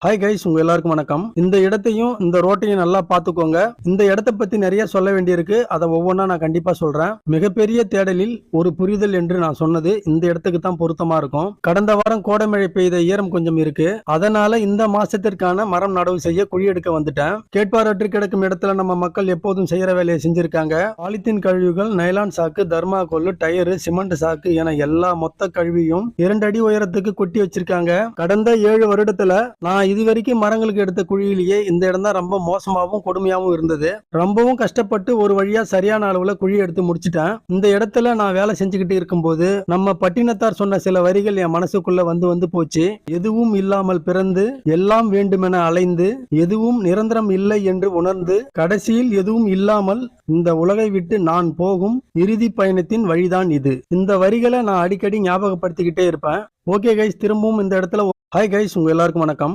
Hi guys, உங்க எல்லாருக்கும் வணக்கம். இந்த இடத்தையும் இந்த ரோட்டையும் நல்லா பாத்துக்கோங்க. இந்த இடத்தை பத்தி நிறைய சொல்ல வேண்டியிருக்கு. அதை ஒவ்வொன்றா நான் கண்டிப்பா சொல்றேன். மிகப்பெரிய தேடலில் ஒரு புரிதல் என்று நான் சொன்னது இந்த இடத்துக்கு தான் பொருத்தமா இருக்கும். கடந்த வாரம் கோடைமழை பெய்த ஈரம் கொஞ்சம் இருக்கு. அதனால இந்த மாசத்திற்கான மரம் நடவு செய்ய குழி எடுக்க வந்துட்டேன். கேட்பாரற்று கிடக்கும் இடத்துல நம்ம மக்கள் எப்போதும் செய்யற வேலையை செஞ்சிருக்காங்க. பாலித்தீன் கழிவுகள், நைலான் சாக்கு, தர்மாகோல், டயரு, சிமெண்ட் சாக்கு என எல்லா மொத்த கழிவையும் 2 அடி உயரத்துக்கு கொட்டி வச்சிருக்காங்க. கடந்த 7 வருடத்துல நான் இது வரைக்கும் மரங்களுக்கு எடுத்த குழியிலேயே இந்த இடம் தான் ரொம்ப மோசமாகவும் கொடுமையாகவும் இருந்தது. ரொம்பவும் கஷ்டப்பட்டு ஒரு வழியா சரியான அளவுல குழி எடுத்து முடிச்சிட்டேன். இந்த இடத்துல நான் வேலை செஞ்சுக்கிட்டு இருக்கும்போது நம்ம பட்டினத்தார் சொன்ன சில வரிகள் என் மனசுக்குள்ள வந்து போச்சு. எதுவும் இல்லாமல் பிறந்து எல்லாம் வேண்டுமென அலைந்து எதுவும் நிரந்தரம் இல்லை என்று உணர்ந்து கடைசியில் எதுவும் இல்லாமல் இந்த உலகை விட்டு நான் போகும் இறுதி பயணத்தின் வழிதான் இது. இந்த வரிகளை நான் அடிக்கடி ஞாபகப்படுத்திக்கிட்டே இருப்பேன். ஓகே கைஸ், திரும்பவும் இந்த இடத்துல ஹாய் கைஸ், உங்க எல்லாருக்கும் வணக்கம்.